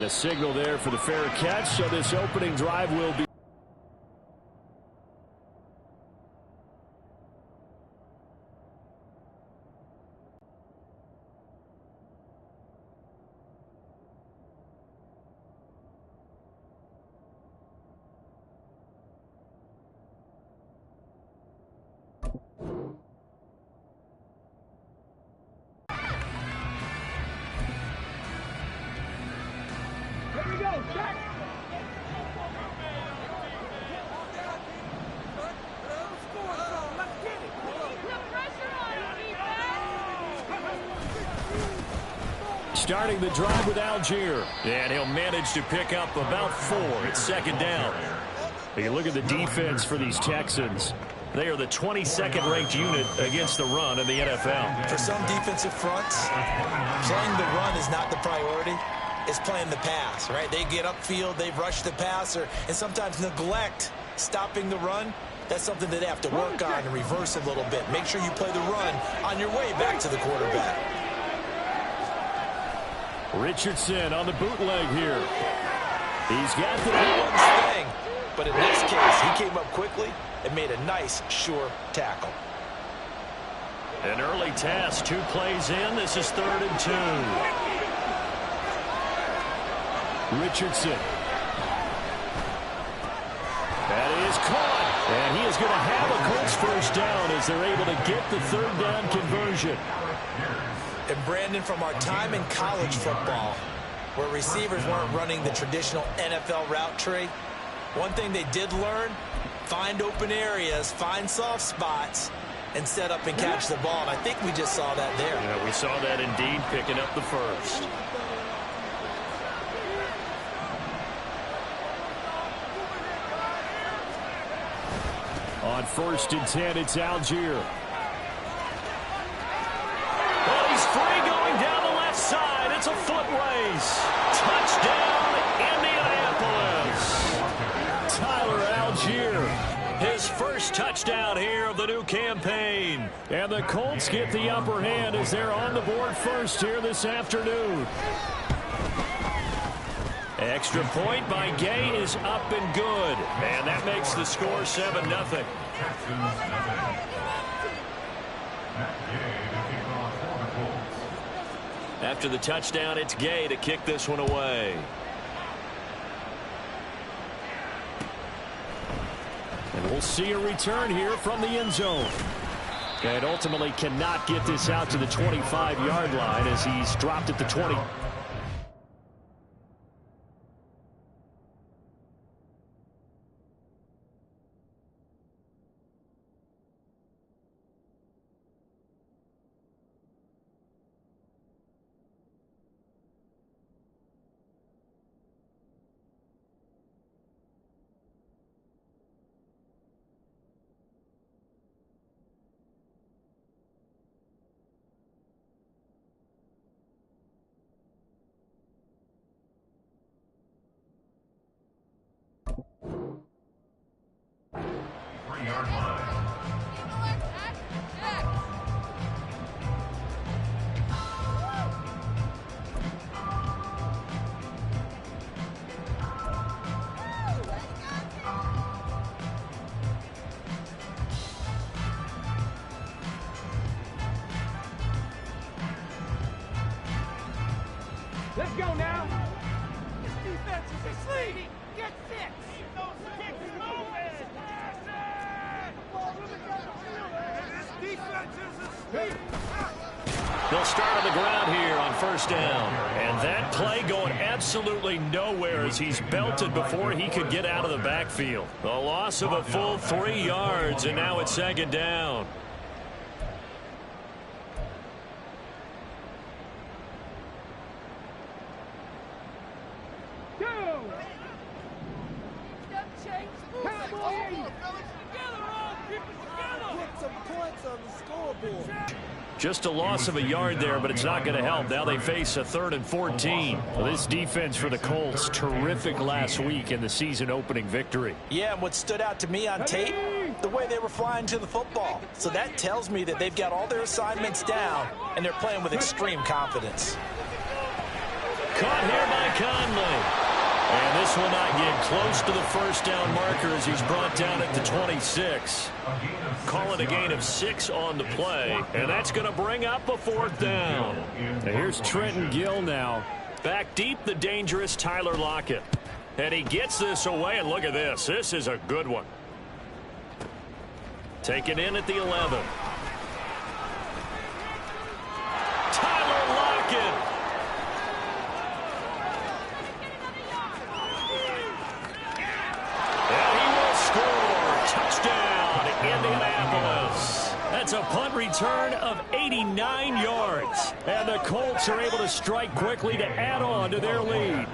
A signal there for the fair catch, so this opening drive will be. Starting the drive with Algier. And he'll manage to pick up about 4. It's second down. You look at the defense for these Texans. They are the 22nd ranked unit against the run in the NFL. For some defensive fronts, playing the run is not the priority. It's playing the pass, right? They get upfield, they rush the passer, and sometimes neglect stopping the run. That's something that they have to work on and reverse a little bit. Make sure you play the run on your way back to the quarterback. Richardson on the bootleg here. He's got the one thing, but in this case, he came up quickly and made a nice, sure tackle. An early task, 2 plays in. This is 3rd and 2. Richardson. That is caught. And he is going to have a Colts first down as they're able to get the 3rd down conversion. And Brandon, from our time in college football, where receivers weren't running the traditional NFL route tree, one thing they did learn, find open areas, find soft spots, and set up and catch the ball. And I think we just saw that there. Yeah, we saw that indeed, picking up the first. On 1st and 10, it's Algier. Free going down the left side. It's a foot race. Touchdown, Indianapolis. Tyler Algier, his first touchdown here of the new campaign. And the Colts get the upper hand as they're on the board first here this afternoon. Extra point by Gay is up and good. And that makes the score 7-0. After the touchdown, it's Gay to kick this one away. And we'll see a return here from the end zone. And ultimately cannot get this out to the 25-yard line as he's dropped at the 20. Let's go now. This defense is asleep. Get six. Keep those kicks moving. This defense is asleep. They'll start on the ground here on 1st down. And that play going absolutely nowhere as he's belted before he could get out of the backfield. The loss of a full 3 yards, and now it's 2nd down. Just a loss of a yard there, but it's not going to help. Now they face a 3rd and 14. Well, this defense for the Colts, terrific last week in the season-opening victory. Yeah, and what stood out to me on tape, the way they were flying to the football. So that tells me that they've got all their assignments down, and they're playing with extreme confidence. caught here by Conley. And this will not get close to the first down marker as he's brought down at the 26. Call it a gain of 6 on the play, and that's going to bring up a 4th down. And here's Trenton Gill now. Back deep, the dangerous Tyler Lockett. And he gets this away, and look at this. This is a good one. Taken in at the 11. Tyler Lockett. Touchdown, Indianapolis. That's a punt return of 89 yards. And the Colts are able to strike quickly to add on to their lead.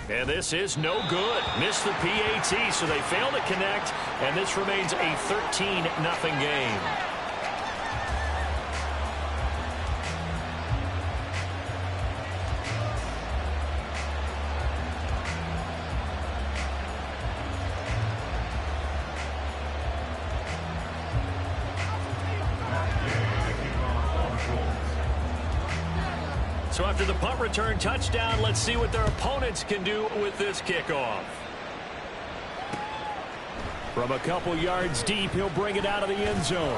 And this is no good. Missed the PAT, so they fail to connect. And this remains a 13-0 game. So after the punt return touchdown, let's see what their opponents can do with this kickoff. From a couple yards deep, he'll bring it out of the end zone.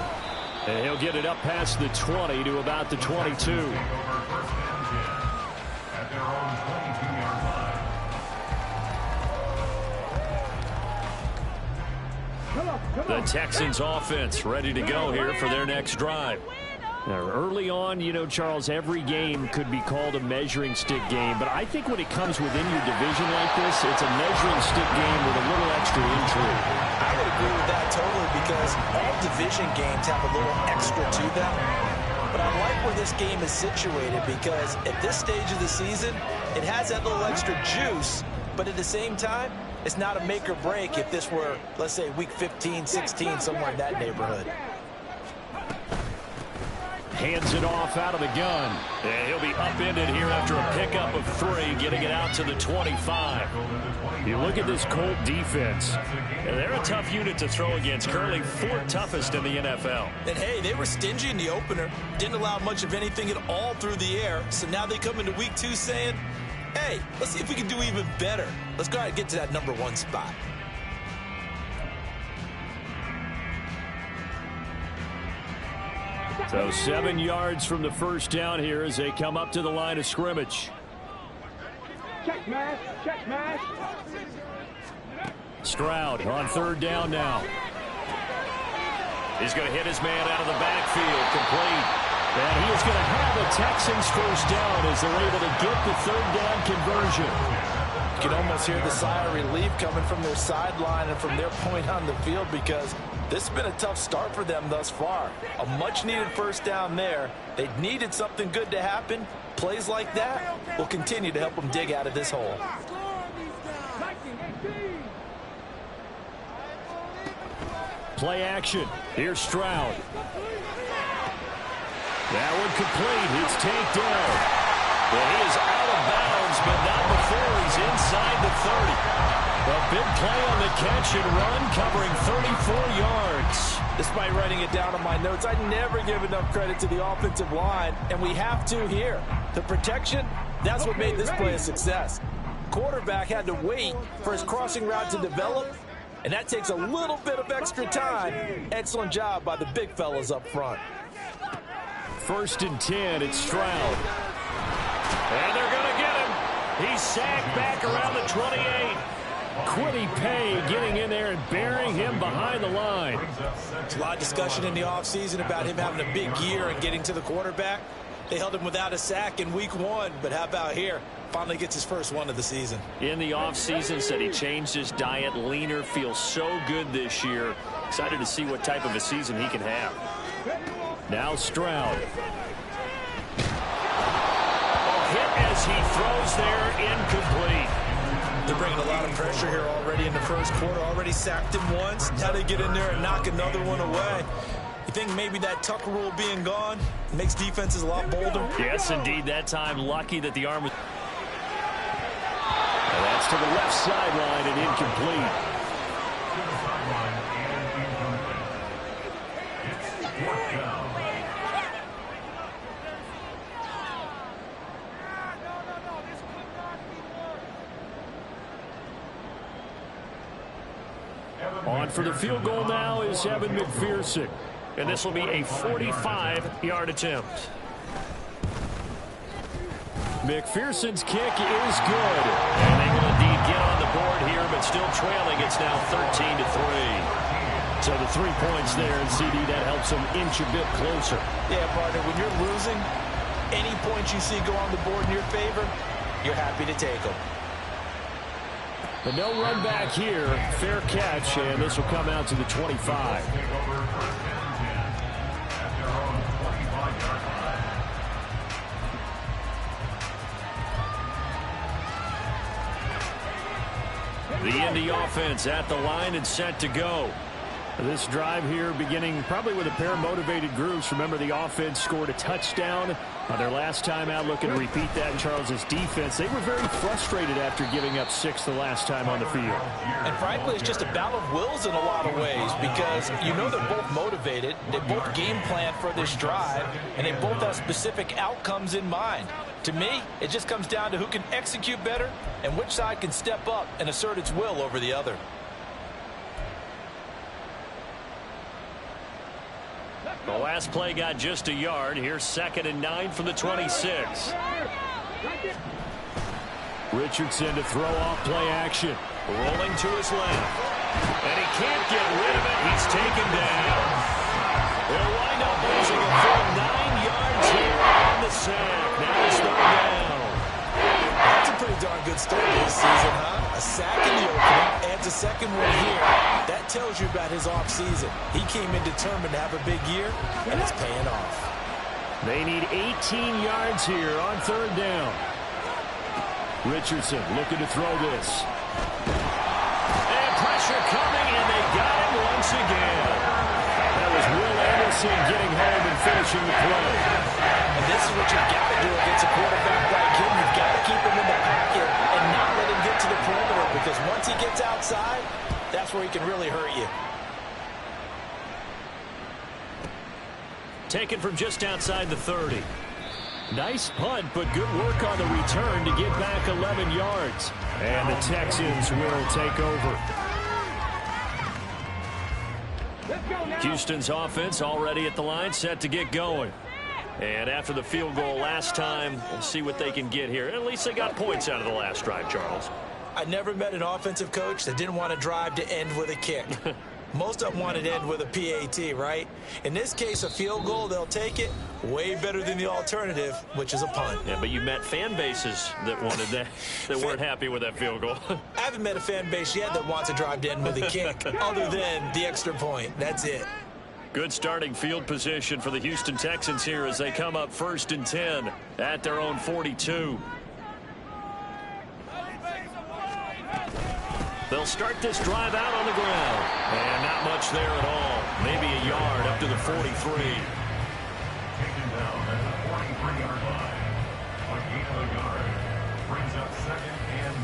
And he'll get it up past the 20 to about the 22. The Texans offense ready to go here for their next drive. Now, early on, you know, Charles, every game could be called a measuring stick game. But I think when it comes within your division like this, it's a measuring stick game with a little extra intrigue. I would agree with that totally because all division games have a little extra to them. But I like where this game is situated because at this stage of the season, it has that little extra juice. But at the same time, it's not a make or break if this were, let's say, week 15, 16, somewhere in that neighborhood. Hands it off out of the gun. And he'll be upended here after a pickup of 3, getting it out to the 25. You look at this Colt defense. And they're a tough unit to throw against. Currently 4th toughest in the NFL. And, hey, they were stingy in the opener. Didn't allow much of anything at all through the air. So now they come into week 2 saying, hey, let's see if we can do even better. Let's go ahead and get to that number 1 spot. So 7 yards from the first down here as they come up to the line of scrimmage. Check match, check match. Stroud on 3rd down now. He's going to hit his man out of the backfield, complete. And he is going to have the Texans first down as they're able to get the 3rd down conversion. You can almost hear the sigh of relief coming from their sideline and from their point on the field because this has been a tough start for them thus far. A much-needed first down there. They needed something good to happen. Plays like that will continue to help them dig out of this hole. Play action. Here's Stroud. That one complete. It's tanked down. Well, he is out of bounds, but not before he's inside the 30. A big play on the catch and run, covering 34 yards. Despite writing it down on my notes, I never give enough credit to the offensive line, and we have to here. The protection, that's what made this play a success. Quarterback had to wait for his crossing route to develop, and that takes a little bit of extra time. Excellent job by the big fellas up front. 1st and 10, it's Stroud. And they're going to get him. He's sacked back around the 28. Kwity Paye getting in there and burying him behind the line. There's a lot of discussion in the offseason about him having a big year and getting to the quarterback. They held him without a sack in week 1, but how about here? Finally gets his first one of the season. In the offseason, said he changed his diet, leaner, feels so good this year. Excited to see what type of a season he can have. Now Stroud. Hit as he throws there, incomplete. They're bringing a lot of pressure here already in the first quarter. Already sacked him once. Now they get in there and knock another one away. You think maybe that Tucker rule being gone makes defenses a lot bolder? Yes, indeed. That time, lucky that the arm was... And that's to the left sideline and incomplete. On for the field goal now is Evan McPherson. And this will be a 45-yard attempt. McPherson's kick is good. And they will indeed get on the board here, but still trailing. It's now 13-3. So the 3 points there, and CD, that helps them inch a bit closer. Yeah, partner, when you're losing, any points you see go on the board in your favor, you're happy to take them. But no run back here. Fair catch, and this will come out to the 25. The Indy offense at the line and set to go. This drive here beginning probably with a pair of motivated groups. Remember, the offense scored a touchdown on their last time out. Looking to repeat that in Charles's defense. They were very frustrated after giving up 6 the last time on the field. And frankly, it's just a battle of wills in a lot of ways because you know they're both motivated. They both game plan for this drive, and they both have specific outcomes in mind. To me, it just comes down to who can execute better and which side can step up and assert its will over the other. The last play got just a yard. Here's 2nd and 9 from the 26. Richardson to throw off play action. Rolling to his left. And he can't get rid of it. He's taken down. They'll wind up losing a full 9 yards here on the sack. Now it's 3rd down. That's a pretty darn good start this season, huh? A sack in the opening, adds a second one here. That tells you about his offseason. He came in determined to have a big year, and it's paying off. They need 18 yards here on 3rd down. Richardson looking to throw this. And pressure coming, and they got him once again. That was Will Anderson getting home and finishing the play. And this is what you've got to do against a quarterback like him. You've got to keep him in the pocket and not let him get to the perimeter, because once he gets outside, that's where he can really hurt you. Taken from just outside the 30. Nice punt, but good work on the return to get back 11 yards. And the Texans will take over. Houston's offense already at the line, set to get going. And after the field goal last time, we'll see what they can get here. At least they got points out of the last drive, Charles. I never met an offensive coach that didn't want to drive to end with a kick. Most of them wanted to end with a PAT, right? In this case, a field goal, they'll take it. Way better than the alternative, which is a punt. Yeah, but you met fan bases that wanted that, that weren't happy with that field goal. I haven't met a fan base yet that wants to drive to end with a kick, other than the extra point. That's it. Good starting field position for the Houston Texans here as they come up 1st and 10 at their own 42. They'll start this drive out on the ground. And not much there at all. Maybe a yard up to the 43. Taken down at the 43-yard line. A gain of a yard brings up 2nd and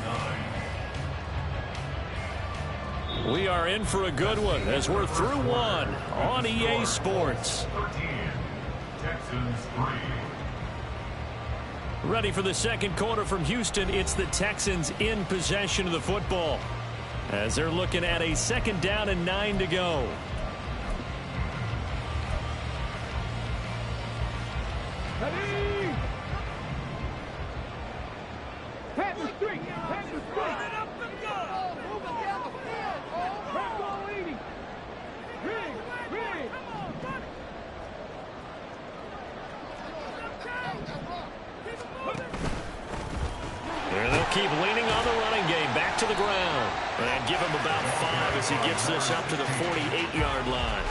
9. We are in for a good one as we're through one on EA Sports. 13. Texans 3. Ready for the second quarter from Houston. It's the Texans in possession of the football as they're looking at a 2nd down and 9 to go. Ready! Panther streak! Panther streak! Move it down the field! Red ball leading! Rig! Rig! There they'll keep leaning on the running game. Back to the ground. And give him about 5 as he gets this up to the 48-yard line.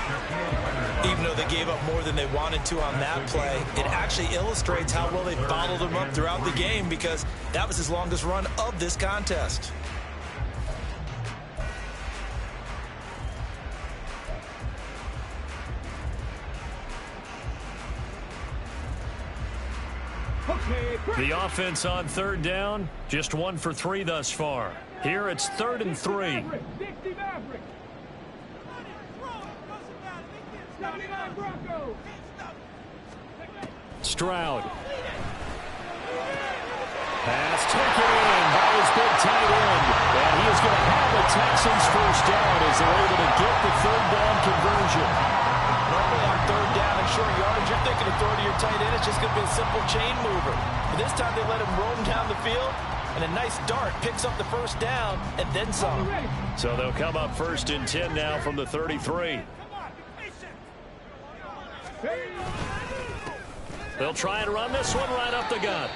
Even though they gave up more than they wanted to on that play, it actually illustrates how well they bottled him up throughout the game, because that was his longest run of this contest. The offense on 3rd down, just 1 for 3 thus far. Here it's 3rd and 3. Stroud. Pass taken in by his big tight end. And he is going to have the Texans first down as they're able to get the third down conversion. Normally on third down and short yardage, you're thinking of throw to your tight end. It's just going to be a simple chain mover. But this time they let him roam down the field, and a nice dart picks up the first down and then some. So they'll come up 1st and 10 now from the 33. They'll try and run this one right up the gut.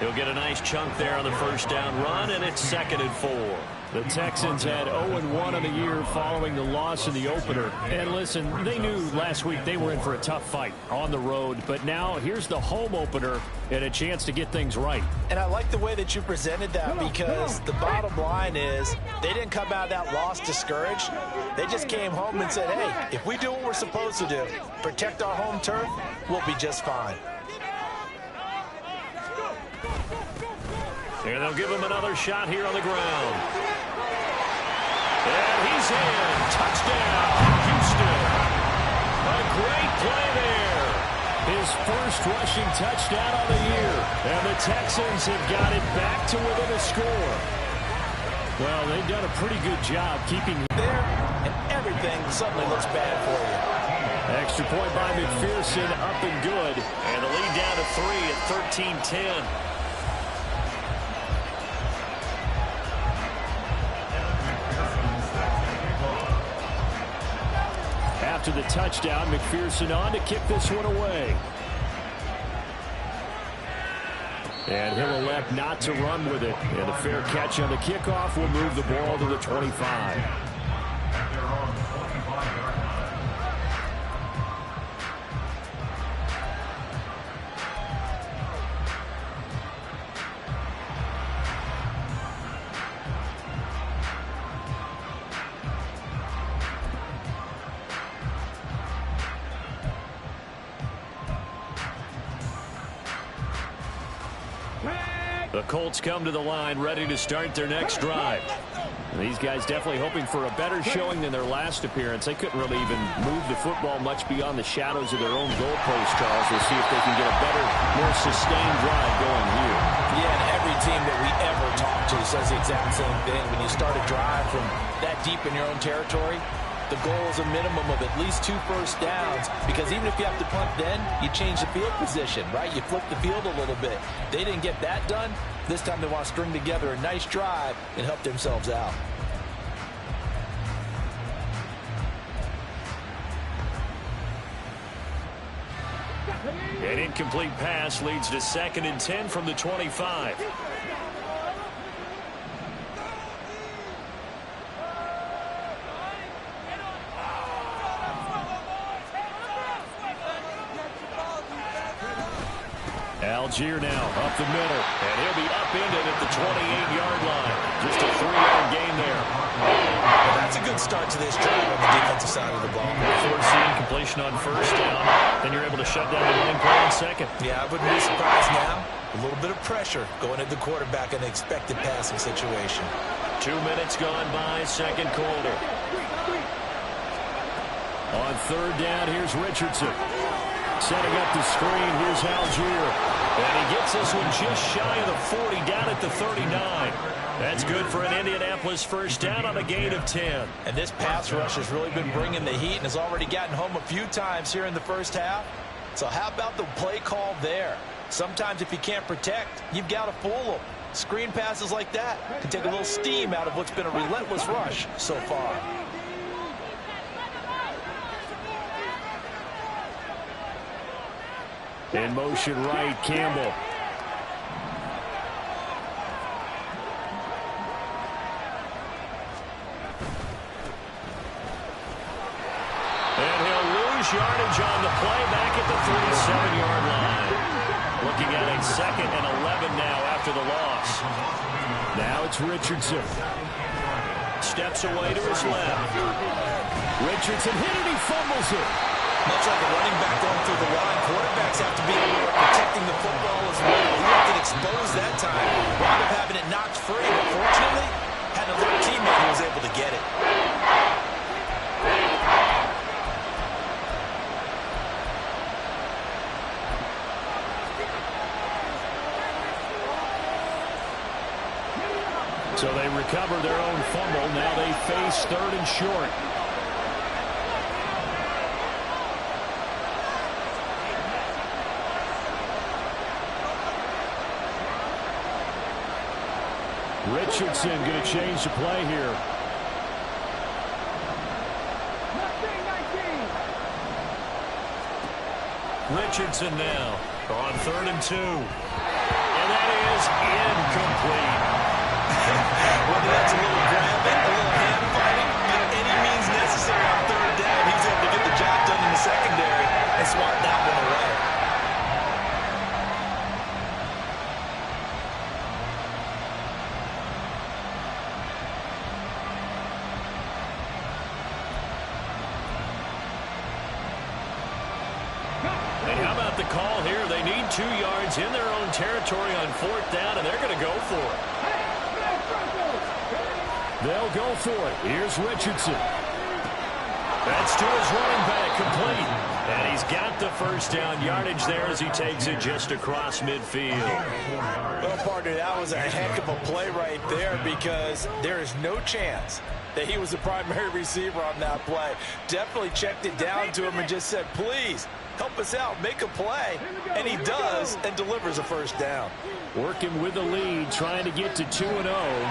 He'll get a nice chunk there on the first down run, and it's 2nd and 4. The Texans had 0-1 on the year following the loss in the opener. And listen, they knew last week they were in for a tough fight on the road. But now here's the home opener and a chance to get things right. And I like the way that you presented that, because the bottom line is they didn't come out of that loss discouraged. They just came home and said, hey, if we do what we're supposed to do, protect our home turf, we'll be just fine. And they'll give him another shot here on the ground. And he's in. Touchdown, Houston. A great play there. His first rushing touchdown of the year. And the Texans have got it back to within a score. Well, they've done a pretty good job keeping there, and everything suddenly looks bad for you. Extra point by McPherson, up and good. And the lead down to 3 at 13-10. After the touchdown, McPherson on to kick this one away. And he'll elect not to run with it. And a fair catch on the kickoff will move the ball to the 25. The Colts come to the line ready to start their next drive. And these guys definitely hoping for a better showing than their last appearance. They couldn't really even move the football much beyond the shadows of their own goalpost, Charles. We'll see if they can get a better, more sustained drive going here. Yeah, and every team that we ever talk to says the exact same thing. When you start a drive from that deep in your own territory, the goal is a minimum of at least 2 first downs, because even if you have to punt then, you change the field position, right? You flip the field a little bit. They didn't get that done. This time they want to string together a nice drive and help themselves out. An incomplete pass leads to 2nd and 10 from the 25. Algier now up the middle, and he'll be upended at the 28-yard line. Just a 3-yard gain there. Well, that's a good start to this drive on the defensive side of the ball. Forcing completion on first down, then you're able to shut down the running play on second. Yeah, I wouldn't be surprised now. A little bit of pressure going at the quarterback in an expected passing situation. 2 minutes gone by, second quarter. On third down, here's Richardson. Setting up the screen, here's Algier. And he gets this one just shy of the 40, down at the 39. That's good for an Indianapolis first down on a gain of 10. And this pass rush has really been bringing the heat and has already gotten home a few times here in the first half. So how about the play call there? Sometimes if you can't protect, you've got to fool them. Screen passes like that can take a little steam out of what's been a relentless rush so far. In motion right, Campbell. And he'll lose yardage on the play back at the 37-yard line. Looking at a 2nd and 11 now after the loss. Now it's Richardson. Steps away to his left. Richardson hit it, he fumbles it. Much like a running back going through the line, quarterbacks have to be able to protecting the football as well. He left it exposed that time. Wound up having it knocked free, but fortunately, had another teammate who was able to get it. So they recover their own fumble. Now they face 3rd and short. Richardson going to change the play here. Richardson now on 3rd and 2. And that is incomplete. Whether that's a little grabbing, a little hand fighting, by any means necessary on 3rd down, he's able to get the job done in the secondary and swat that one away. And how about the call here? They need 2 yards in their own territory on 4th down, and they're going to go for it. They'll go for it. Here's Richardson. That's to his running back, complete. And he's got the 1st down yardage there as he takes it just across midfield. Well, partner, that was a heck of a play right there because there is no chance that he was the primary receiver on that play. Definitely checked it down to him and just said, please, help us out, make a play. And he does and delivers a 1st down. Working with the lead, trying to get to 2-0.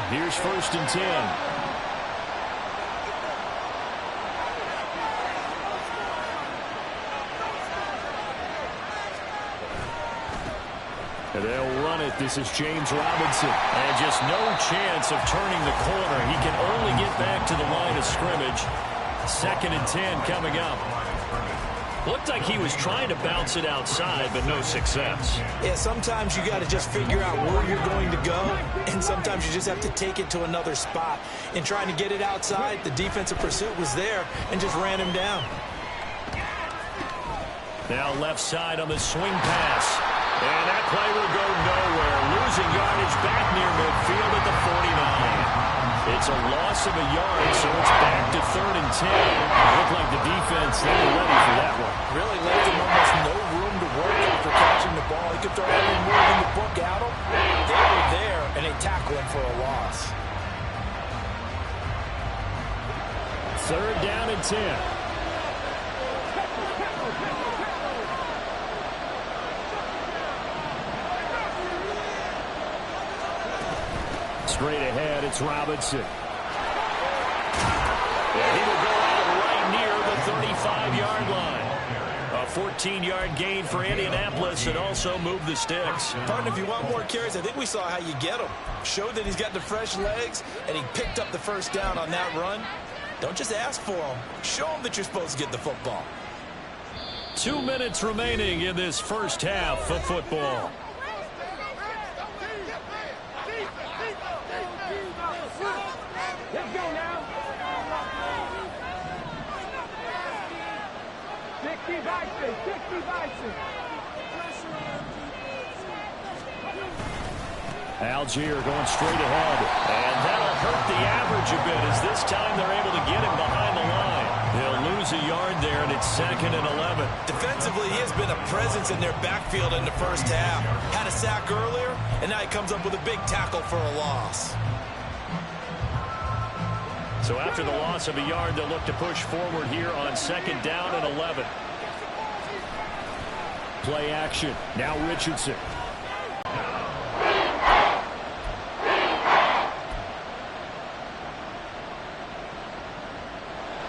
Here's 1st and 10. And they'll run it. This is James Robinson. And just no chance of turning the corner. He can only get back to the line of scrimmage. 2nd and 10 coming up. Looked like he was trying to bounce it outside, but no success. Yeah, sometimes you got to just figure out where you're going to go, and sometimes you just have to take it to another spot. In trying to get it outside, the defensive pursuit was there and just ran him down. Now left side on the swing pass. And that play will go nowhere. Losing yardage back near midfield at the 49. It's a loss of a yard, so it's back to 3rd and 10. Looked like the defense, they were ready for that one. Really left him almost no room to work after catching the ball. He could throw any more than the book at him. They were there, and they tackled him for a loss. 3rd down and 10. Straight ahead, it's Robinson. And he will go out right near the 35-yard line. A 14-yard gain for Indianapolis and also move the sticks. Partner, if you want more carries, I think we saw how you get them. Showed that he's got the fresh legs, and he picked up the 1st down on that run. Don't just ask for them. Show them that you're supposed to get the football. 2 minutes remaining in this 1st half of football. Let's go now. 60 Bison, 60 Bison. Algier going straight ahead. And that'll hurt the average a bit as this time they're able to get him behind the line. They'll lose a yard there, and it's 2nd and 11. Defensively, he has been a presence in their backfield in the 1st half. Had a sack earlier, and now he comes up with a big tackle for a loss. So after the loss of a yard, they'll look to push forward here on 2nd down and 11. Play action. Now Richardson.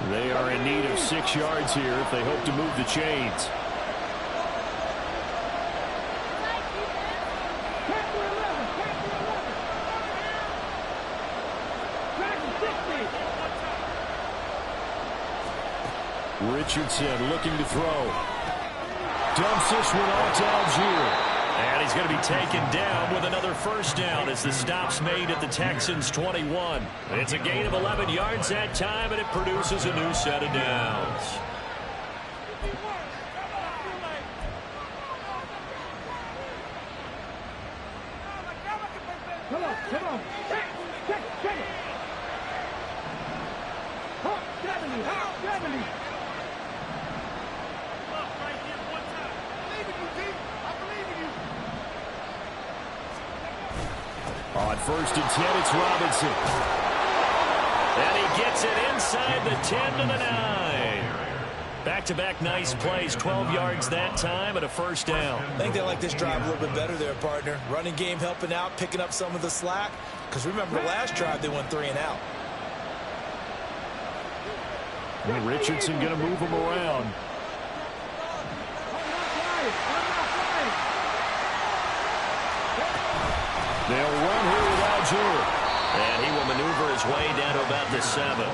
They are in need of 6 yards here if they hope to move the chains. Richardson looking to throw. Dumps this one off to Algier. And he's going to be taken down with another 1st down as the stop's made at the Texans' 21. It's a gain of 11 yards that time, and it produces a new set of downs. Come on, come on. Check it. Hawk 70, Hawk 70. On 1st and 10, it's Robinson. And he gets it inside the 10 to the 9. Back-to-back nice plays, 12 yards that time and a 1st down. I think they like this drive a little bit better there, partner. Running game helping out, picking up some of the slack. Because remember, the last drive they went 3 and out. And Richardson going to move him around. They'll run here with Algier. And he will maneuver his way down to about the 7.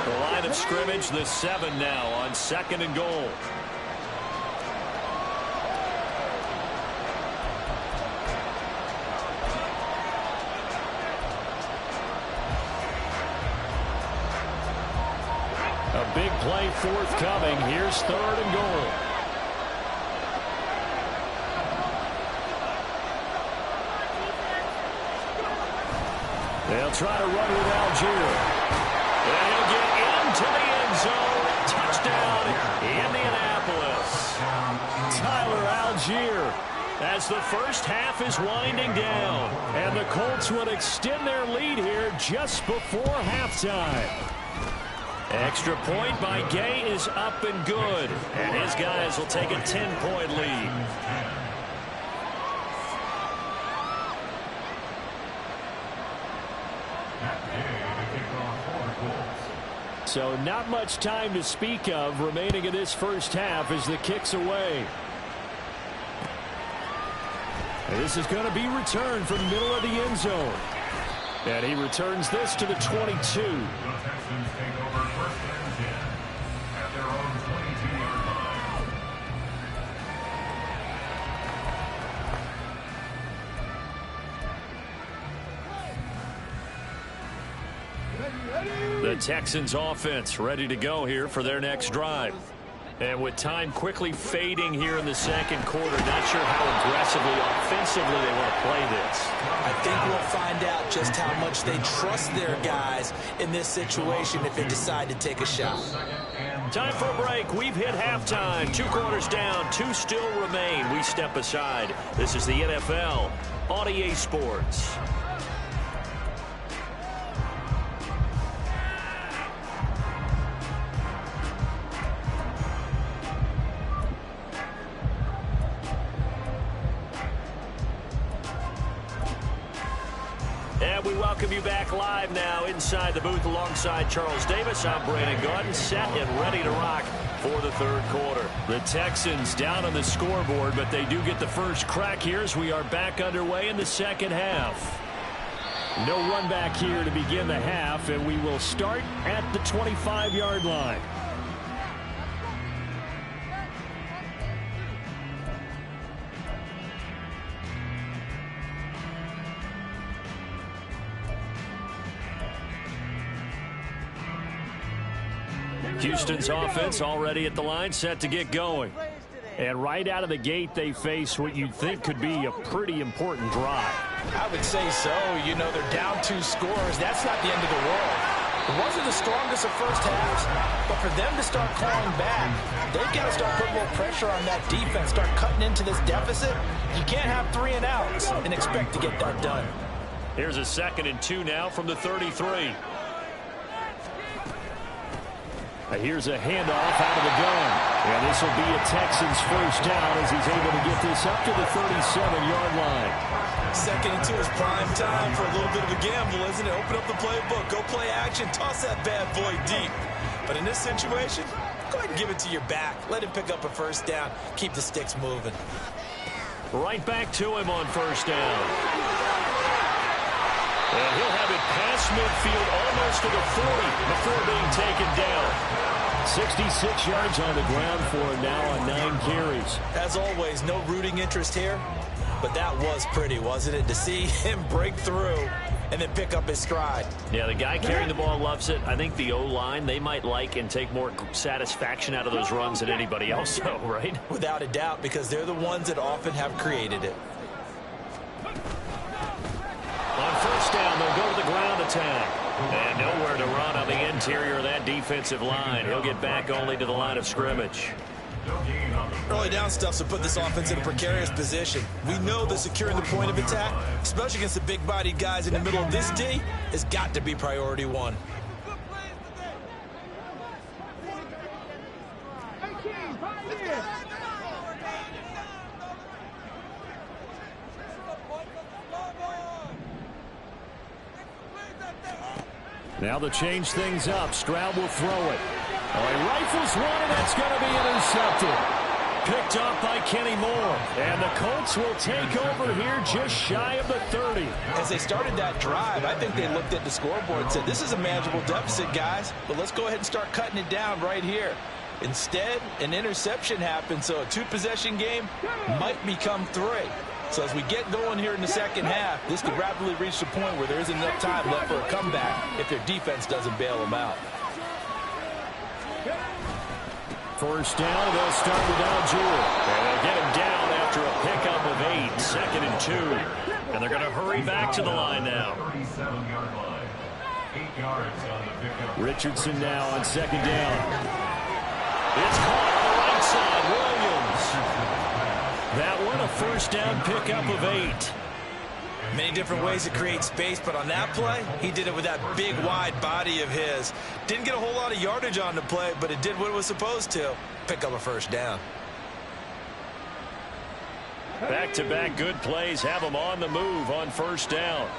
The line of scrimmage, the 7 now on 2nd and goal. A big play forthcoming. Here's 3rd and goal. They'll try to run with Algier. And he'll get into the end zone. Touchdown, Indianapolis. Tyler Algier, as the first half is winding down. And the Colts will extend their lead here just before halftime. Extra point by Gay is up and good. And his guys will take a 10-point lead. So not much time to speak of remaining in this first half as the kick's away. And this is going to be returned from the middle of the end zone. And he returns this to the 22. The Texans take over 1st and 10 at their own 22-yard line. The Texans offense ready to go here for their next drive. And with time quickly fading here in the 2nd quarter, not sure how aggressively, offensively they want to play this. I think we'll find out just how much they trust their guys in this situation if they decide to take a shot. Time for a break. We've hit halftime. 2 quarters down, 2 still remain. We step aside. This is the NFL on EA Sports. And we welcome you back live now inside the booth alongside Charles Davis. I'm Brandon Gaudin, set and ready to rock for the 3rd quarter. The Texans down on the scoreboard, but they do get the first crack here as we are back underway in the 2nd half. No run back here to begin the half, and we will start at the 25-yard line. Houston's offense already at the line, set to get going. And right out of the gate, they face what you'd think could be a pretty important drive. I would say so. You know, they're down 2 scores. That's not the end of the world. It wasn't the strongest of first halves, but for them to start clawing back, they've got to start putting more pressure on that defense, start cutting into this deficit. You can't have 3 and outs and expect to get that done. Here's a 2nd and 2 now from the 33. Here's a handoff out of the gun. And this will be a Texans first down as he's able to get this up to the 37-yard line. 2nd and 2 is prime time for a little bit of a gamble, isn't it? Open up the playbook, go play action, toss that bad boy deep. But in this situation, go ahead and give it to your back. Let him pick up a first down. Keep the sticks moving. Right back to him on first down. And he'll have it past midfield almost to the 40 before being taken down. 66 yards on the ground for him now on 9 carries. As always, no rooting interest here, but that was pretty, wasn't it? To see him break through and then pick up his stride. Yeah, the guy carrying the ball loves it. I think the O-line, they might like and take more satisfaction out of those runs than anybody else, though, right? Without a doubt, because they're the ones that often have created it. On first down, they'll go to the ground attack. And nowhere to run on the interior of that defensive line. He'll get back only to the line of scrimmage. No gain on the Early down stuff's to put this offense in a precarious position. We know that securing the point of attack, especially against the big-bodied guys in the middle of this D, has got to be priority one. Now to change things up, Stroud will throw it. Oh, he rifles one, and that's going to be intercepted. Picked off by Kenny Moore. And the Colts will take over here just shy of the 30. As they started that drive, I think they looked at the scoreboard and said, this is a manageable deficit, guys, but let's go ahead and start cutting it down right here. Instead, an interception happened, so a two-possession game might become three. So as we get going here in the second half, this could rapidly reach the point where there isn't enough time left for a comeback if their defense doesn't bail them out. First down, they'll start with Algier. And they'll get him down after a pickup of 8, 2nd and 2. And they're going to hurry back to the line now. 37-yard line. 8 yards on the pickup. Richardson now on 2nd down. It's caught on the right side. Williams. That one, a first down pickup of 8. Many different ways to create space, but on that play, he did it with that big, wide body of his. Didn't get a whole lot of yardage on the play, but it did what it was supposed to. Pick up a first down. Back-to-back good plays have them on the move on first down.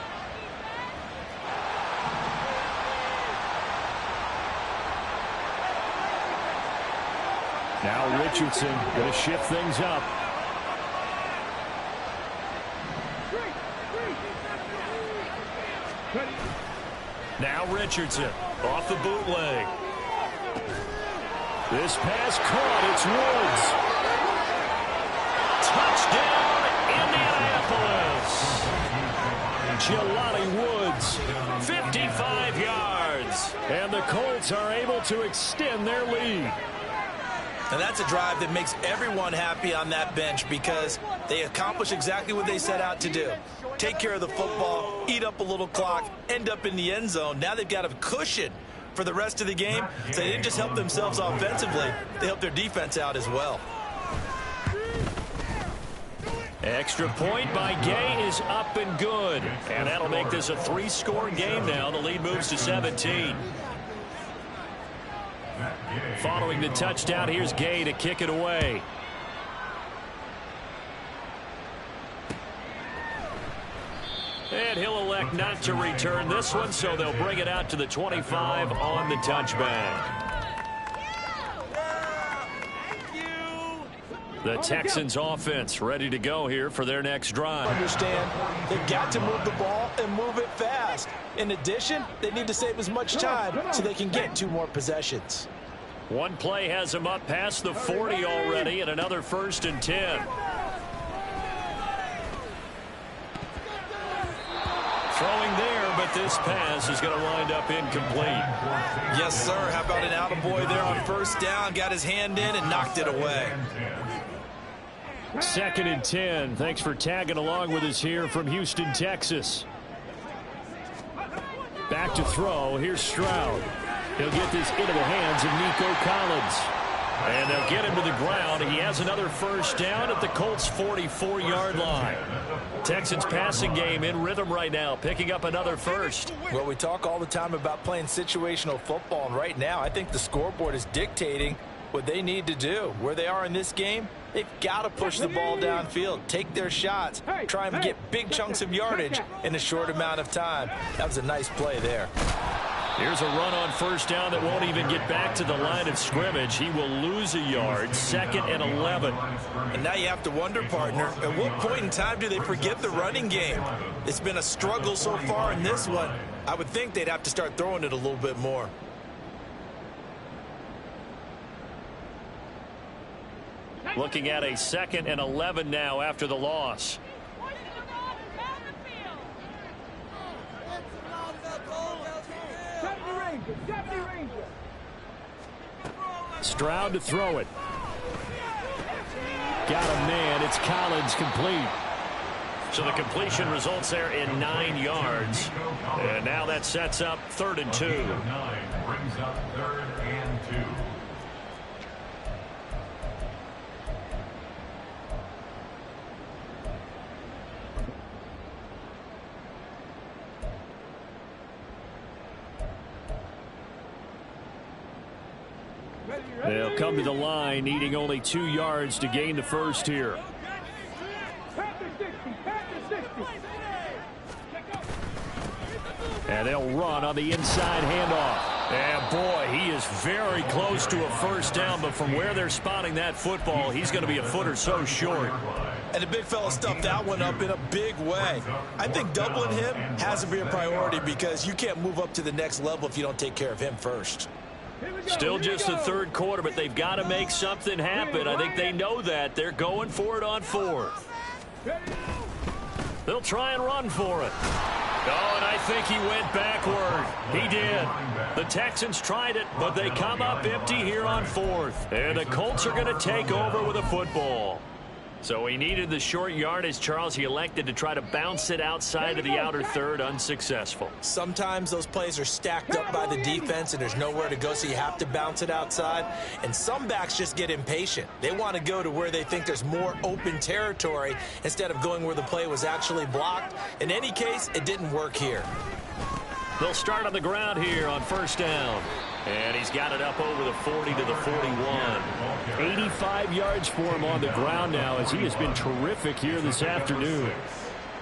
Now Richardson going to shift things up. Now Richardson off the bootleg. This pass caught. It's Woods. Touchdown, Indianapolis. Jelani Woods, 55 yards. And the Colts are able to extend their lead. And that's a drive that makes everyone happy on that bench because they accomplish exactly what they set out to do. Take care of the football, eat up a little clock, end up in the end zone. Now they've got a cushion for the rest of the game. So they didn't just help themselves offensively, they helped their defense out as well. Extra point by Gay is up and good. And that'll make this a 3-score game now. The lead moves to 17. Following the touchdown, here's Gay to kick it away. And he'll elect not to return this one, so they'll bring it out to the 25 on the touchback. The Texans offense ready to go here for their next drive. Understand, they've got to move the ball and move it fast. In addition, they need to save as much time so they can get 2 more possessions. One play has them up past the 40 already, and another 1st and 10. Throwing there, but this pass is going to wind up incomplete. Yes, sir. How about an attaboy there on first down? Got his hand in and knocked it away. 2nd and 10. Thanks for tagging along with us here from Houston, Texas. Back to throw. Here's Stroud. He'll get this into the hands of Nico Collins. And they'll get him to the ground. He has another first down at the Colts' 44-yard line. Texans passing game in rhythm right now, picking up another first. Well, we talk all the time about playing situational football, and right now I think the scoreboard is dictating what they need to do. Where they are in this game, they've got to push the ball downfield, take their shots, try and get big chunks of yardage in a short amount of time. That was a nice play there. Here's a run on first down that won't even get back to the line of scrimmage. He will lose a yard. 2nd and 11. And now you have to wonder, partner, at what point in time do they forget the running game? It's been a struggle so far in this one. I would think they'd have to start throwing it a little bit more. Looking at a 2nd and 11 now after the loss. Stroud to throw it. Got a man. It's Collins complete. So the completion results there in 9 yards. And now that sets up 3rd and 2. 9 brings up 3rd and 2. They'll come to the line, needing only 2 yards to gain the first here. And they'll run on the inside handoff. And boy, he is very close to a first down, but from where they're spotting that football, he's going to be a foot or so short. And the big fella stuffed that one up in a big way. I think doubling him has to be a priority because you can't move up to the next level if you don't take care of him first. Still just the third quarter, but they've got to make something happen. I think they know that. They're going for it on fourth. They'll try and run for it. Oh, and I think he went backward. He did. The Texans tried it, but they come up empty here on fourth. And the Colts are going to take over with a football. So he needed the short yardage, Charles. He elected to try to bounce it outside of the outer third, unsuccessful. Sometimes those plays are stacked up by the defense and there's nowhere to go, so you have to bounce it outside. And some backs just get impatient. They want to go to where they think there's more open territory instead of going where the play was actually blocked. In any case, it didn't work here. They'll start on the ground here on first down. And he's got it up over the 40 to the 41. 85 yards for him on the ground now as he has been terrific here this afternoon.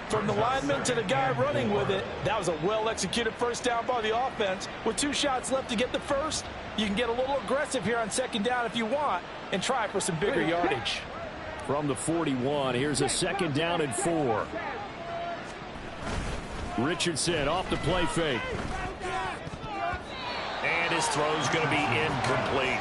From the lineman to the guy running with it, that was a well-executed first down by the offense. With 2 shots left to get the first, you can get a little aggressive here on second down if you want and try for some bigger yardage. From the 41, here's a second down and 4. Richardson off the play fake. And his throw's going to be incomplete.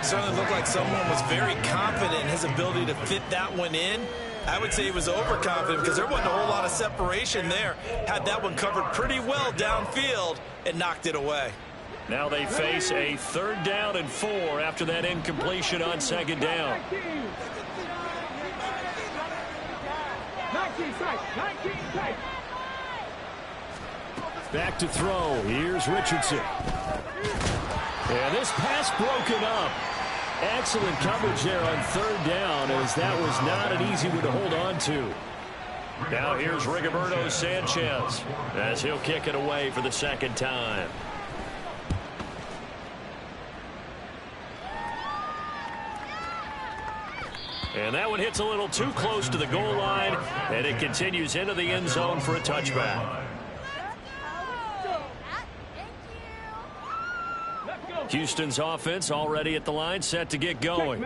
Certainly looked like someone was very confident in his ability to fit that one in. I would say he was overconfident because there wasn't a whole lot of separation there. Had that one covered pretty well downfield and knocked it away. Now they face a third down and 4 after that incompletion on second down. 19 tight. Back to throw. Here's Richardson. And this pass broken up. Excellent coverage there on third down as that was not an easy one to hold on to. Now here's Rigoberto Sanchez as he'll kick it away for the second time. And that one hits a little too close to the goal line, and it continues into the end zone for a touchback. Houston's offense already at the line, set to get going.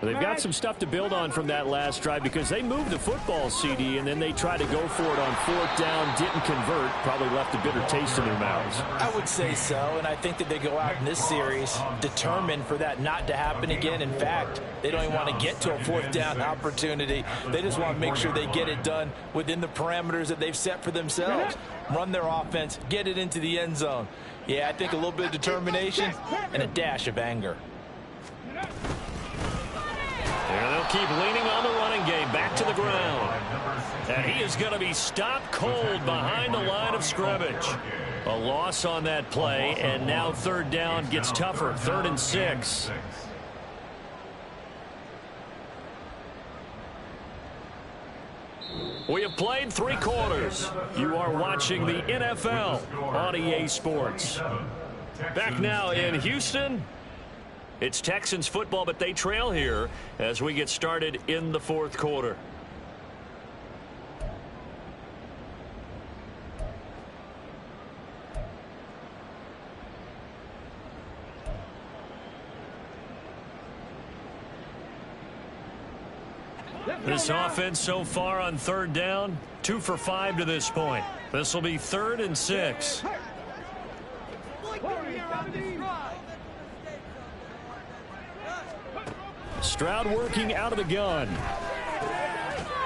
They've got some stuff to build on from that last drive because they moved the football, CD, and then they tried to go for it on fourth down, didn't convert, probably left a bitter taste in their mouths. I would say so, and I think that they go out in this series determined for that not to happen again. In fact, they don't even want to get to a fourth down opportunity. They just want to make sure they get it done within the parameters that they've set for themselves. Run their offense, get it into the end zone. Yeah, I think a little bit of determination and a dash of anger. And they'll keep leaning on the running game. Back to the ground. And he is going to be stopped cold behind the line of scrimmage. A loss on that play, and now third down gets tougher. 3rd and 6. We have played 3 quarters. You are watching the NFL on EA Sports. Back now in Houston. It's Texans football, but they trail here as we get started in the 4th quarter. This offense so far on third down, 2 for 5 to this point. This will be 3rd and 6. Stroud working out of the gun.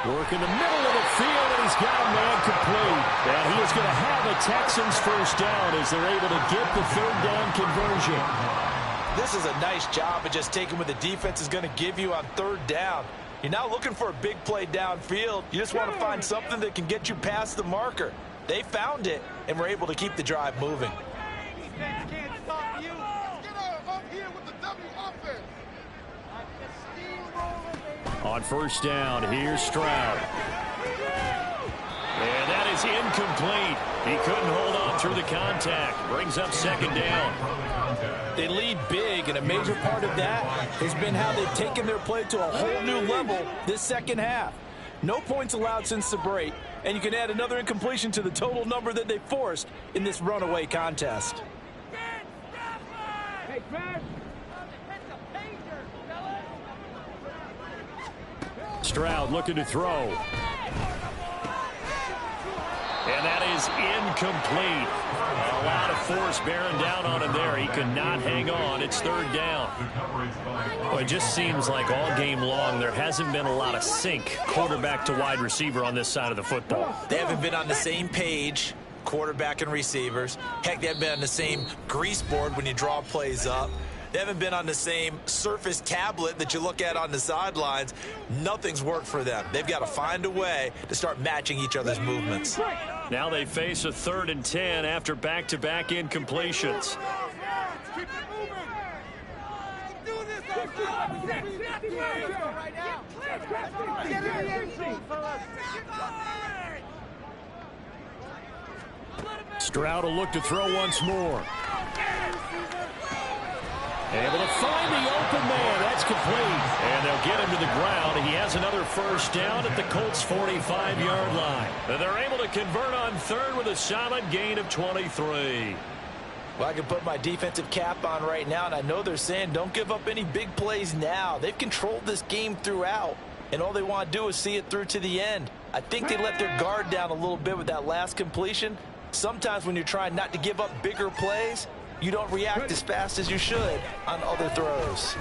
Work in the middle of the field, and he's got a man complete. And he is going to have a Texans first down as they're able to get the third down conversion. This is a nice job of just taking what the defense is going to give you on third down. You're not looking for a big play downfield. You just want to find something that can get you past the marker. They found it and were able to keep the drive moving. On first down, here's Stroud. And that is incomplete. He couldn't hold on through the contact. Brings up second down. They lead big, and a major part of that has been how they've taken their play to a whole new level this second half. No points allowed since the break, and you can add another incompletion to the total number that they forced in this runaway contest. Hey, Brad. Stroud looking to throw. And that is incomplete. A lot of force bearing down on him there. He could not hang on. It's third down. Well, it just seems like all game long there hasn't been a lot of sync quarterback to wide receiver on this side of the football. They haven't been on the same page, quarterback and receivers. Heck, they haven't been on the same grease board when you draw plays up. They haven't been on the same Surface tablet that you look at on the sidelines. Nothing's worked for them. They've got to find a way to start matching each other's movements. Now they face a 3rd and 10 after back-to-back incompletions. Stroud will look to throw once more. Able to find the open man. That's complete. And they'll get him to the ground. He has another first down at the Colts' 45-yard line. And they're able to convert on 3rd with a solid gain of 23. Well, I can put my defensive cap on right now, and I know they're saying don't give up any big plays now. They've controlled this game throughout, and all they want to do is see it through to the end. I think they let their guard down a little bit with that last completion. Sometimes when you're trying not to give up bigger plays, you don't react as fast as you should on other throws.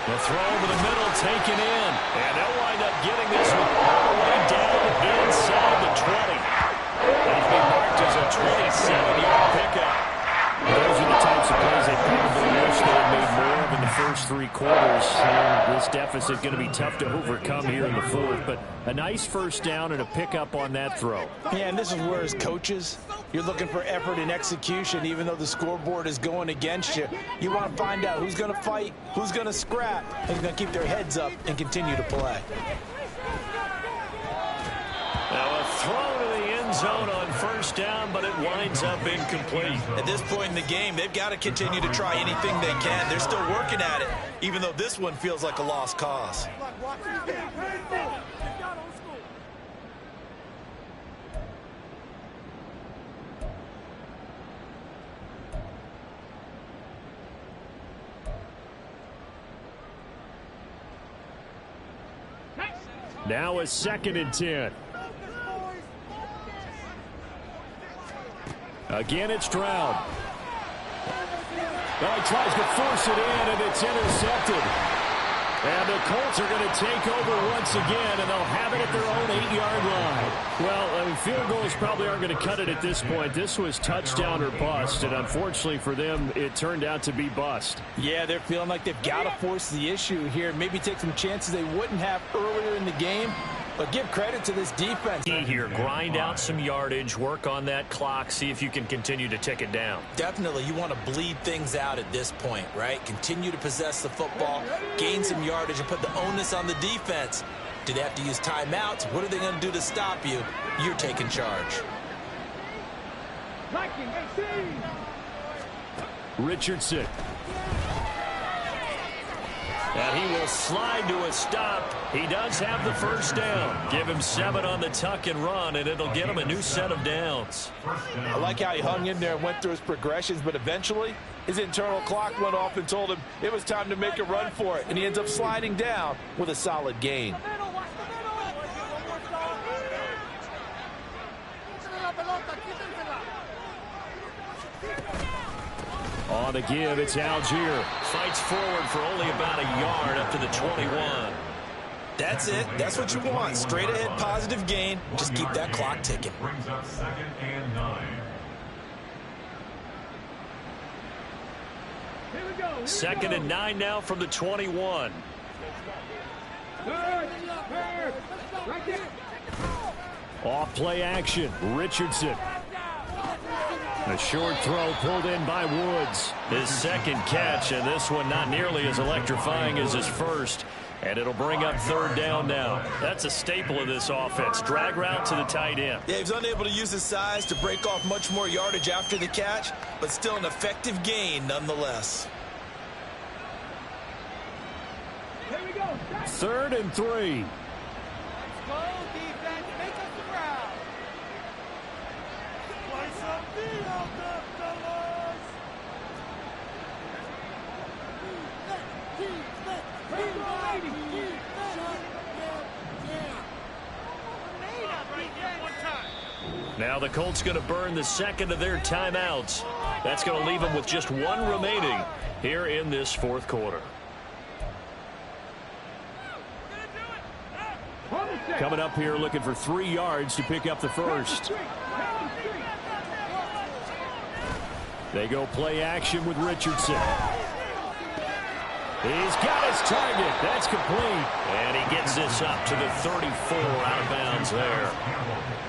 The throw over the middle taken in. And they'll wind up getting this one all the way down inside the 20. He's been marked as a 27-yard pickup. Those are the types of plays they probably wish they had made more of in the first 3 quarters. This deficit going to be tough to overcome here in the 4th. But a nice first down and a pickup on that throw. Yeah, and this is where as coaches, you're looking for effort and execution, even though the scoreboard is going against you. You want to find out who's going to fight, who's going to scrap, and who's going to keep their heads up and continue to play. Now a throw to the end zone on first down, but it winds up incomplete. At this point in the game, they've got to continue to try anything they can. They're still working at it, even though this one feels like a lost cause. Now a 2nd and 10. Again, it's Stroud. Well, he tries to force it in, and it's intercepted. And the Colts are going to take over once again, and they'll have it at their own 8-yard line. Well, field goals probably aren't going to cut it at this point. This was touchdown or bust, and unfortunately for them, it turned out to be bust. Yeah, they're feeling like they've got to force the issue here. Maybe take some chances they wouldn't have earlier in the game. But give credit to this defense. Here, grind out some yardage, work on that clock, see if you can continue to tick it down. Definitely, you want to bleed things out at this point, right? Continue to possess the football, gain some yardage, and put the onus on the defense. Do they have to use timeouts? What are they going to do to stop you? You're taking charge. Richardson. And he will slide to a stop. He does have the first down. Give him 7 on the tuck and run, and it'll get him a new set of downs. I like how he hung in there and went through his progressions, but eventually his internal clock went off and told him it was time to make a run for it, and he ends up sliding down with a solid gain. On the give, it's Algier. Fights forward for only about a yard up to the 21. That's it. That's what you want. Straight ahead positive gain. Just keep that clock ticking. Brings up 2nd and 9. Here we go. 2nd and 9 now from the 21. Right there. Off play action. Richardson. A short throw pulled in by Woods. His second catch, and this one not nearly as electrifying as his first. And it'll bring up third down now. That's a staple of this offense. Drag route to the tight end. Yeah, he was unable to use his size to break off much more yardage after the catch, but still an effective gain nonetheless. Here we go. 3rd and 3. Let's go, defense. Make us proud. Play some beat out there, fellas. Now the Colts going to burn the second of their timeouts. That's going to leave them with just one remaining here in this 4th quarter. Coming up here looking for 3 yards to pick up the first. They go play action with Richardson. He's got his target. That's complete. And he gets this up to the 34 out of bounds there.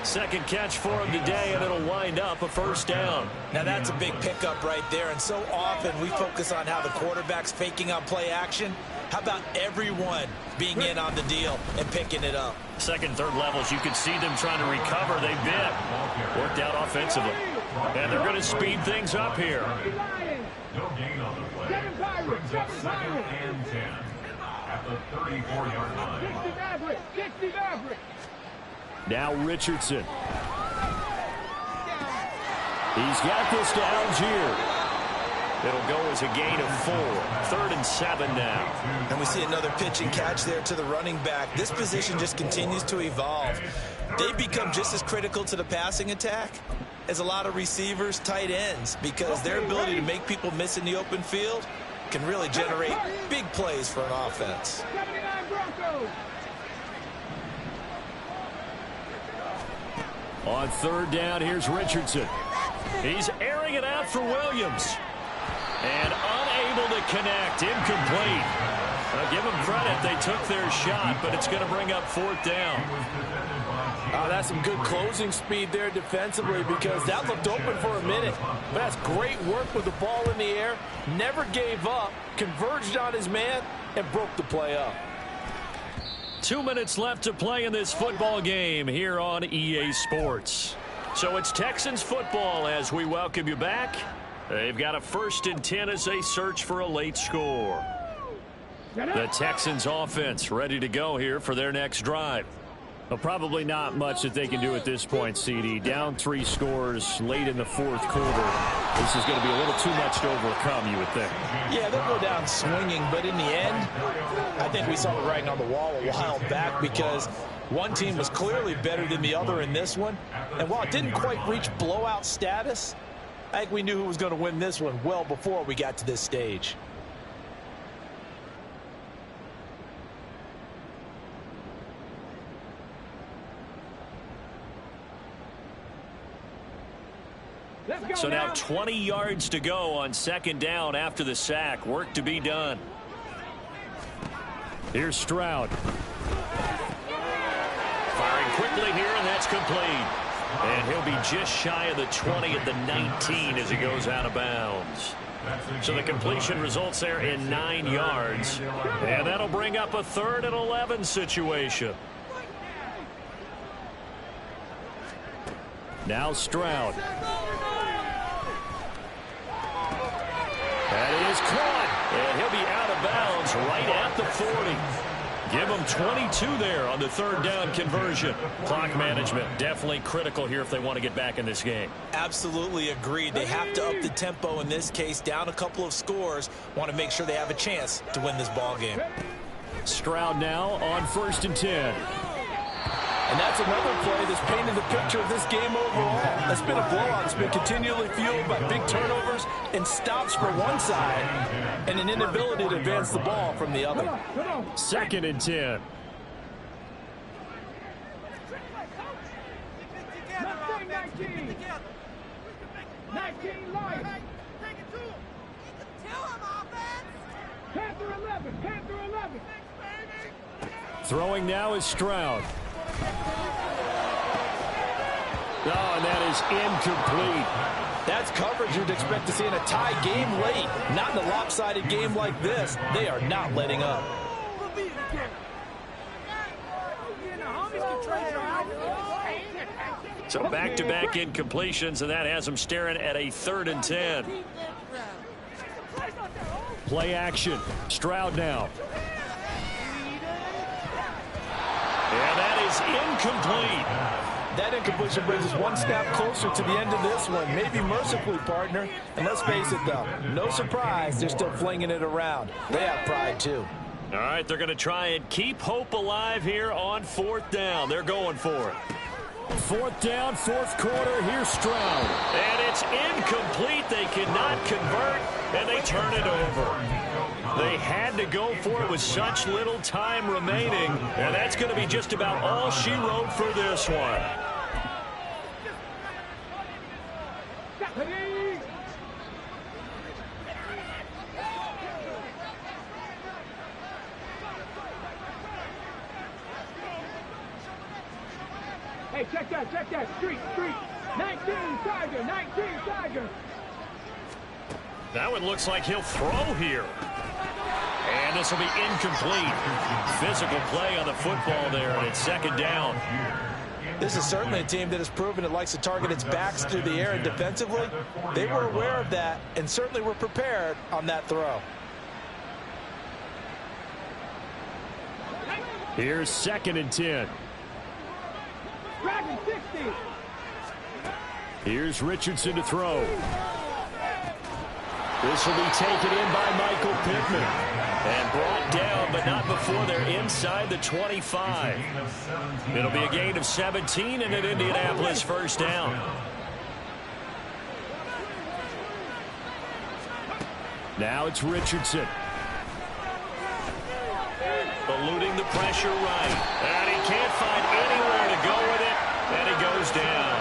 Second catch for him today, and it'll wind up a first down. Now that's a big pickup right there, and so often we focus on how the quarterback's faking on play action. How about everyone being in on the deal and picking it up? Second, third levels, you can see them trying to recover. They bit. Worked out offensively. And they're going to speed things up here. No gain on the play. Brings up 2nd and 10 at the 34-yard line. 60 average. Now Richardson. He's got this to Algier. It'll go as a gain of 4. 3rd and 7 now. And we see another pitch and catch there to the running back. This position just continues to evolve. They become just as critical to the passing attack as a lot of receivers, tight ends, because their ability to make people miss in the open field can really generate big plays for an offense. 79 Broncos. On 3rd down, here's Richardson. He's airing it out for Williams. And unable to connect. Incomplete. Give them credit. They took their shot, but it's going to bring up 4th down. That's some good closing speed there defensively, because that looked open for a minute. But that's great work with the ball in the air. Never gave up. Converged on his man and broke the play up. 2 minutes left to play in this football game here on EA Sports. So it's Texans football as we welcome you back. They've got a 1st and 10 as they search for a late score. The Texans offense ready to go here for their next drive. Well, probably not much that they can do at this point, CD. Down 3 scores late in the 4th quarter. This is going to be a little too much to overcome, you would think. Yeah, they'll go down swinging, but in the end, I think we saw the writing on the wall a while back, because one team was clearly better than the other in this one. And while it didn't quite reach blowout status, I think we knew who was going to win this one well before we got to this stage. So now 20 yards to go on 2nd down after the sack. Work to be done. Here's Stroud. Firing quickly here, and that's complete. And he'll be just shy of the 20 at the 19 as he goes out of bounds. So the completion results there in 9 yards. And that'll bring up a 3rd and 11 situation. Now Stroud. That is caught. And he'll be out of bounds right at the 40. Give them 22 there on the 3rd down conversion. Clock management definitely critical here if they want to get back in this game. Absolutely agreed. They have to up the tempo in this case. Down a couple of scores. Want to make sure they have a chance to win this ball game. Stroud now on 1st and 10. And that's another play that's painted the picture of this game overall. It's been a blowout. It's been continually fueled by big turnovers and stops for one side and an inability to advance the ball from the other. 2nd and 10. Mustang 19. 19 life. Panther 11. Panther 11. Throwing now is Stroud. Oh, and that is incomplete. That's coverage you'd expect to see in a tie game late. Not in a lopsided game like this. They are not letting up. So back-to-back incompletions, and that has them staring at a 3rd and 10. Play action. Stroud now. And that is incomplete. That incompletion brings us one step closer to the end of this one. Maybe mercifully, partner. And let's face it, though, no surprise, they're still flinging it around. They have pride, too. All right, they're going to try and keep hope alive here on 4th down. They're going for it. 4th down, 4th quarter. Here's Stroud. And it's incomplete. They cannot convert, and they turn it over. They had to go for it with such little time remaining, and that's going to be just about all she wrote for this one. Hey, check that, street. 19, Tiger. That one looks like he'll throw here. And this will be incomplete. Physical play on the football there, and it's 2nd down. This is certainly a team that has proven it likes to target its backs through the air and defensively. They were aware of that and certainly were prepared on that throw. Here's 2nd and 10. Dragon 60. Here's Richardson to throw. This will be taken in by Michael Pittman. And brought down, but not before they're inside the 25. It'll be a gain of 17 and an Indianapolis 1st down. Now it's Richardson. Eluding the pressure right. And he can't find anywhere to go with it. And he goes down.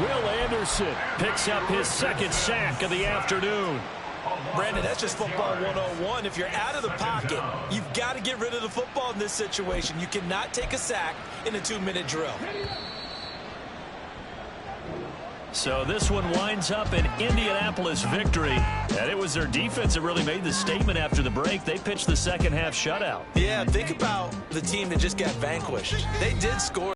Will Anderson picks up his 2nd sack of the afternoon. Brandon, that's just football 101. If you're out of the pocket, you've got to get rid of the football in this situation. You cannot take a sack in a 2-minute drill. So this one winds up an Indianapolis victory. And it was their defense that really made the statement after the break. They pitched the second half shutout. Yeah, think about the team that just got vanquished. They did score.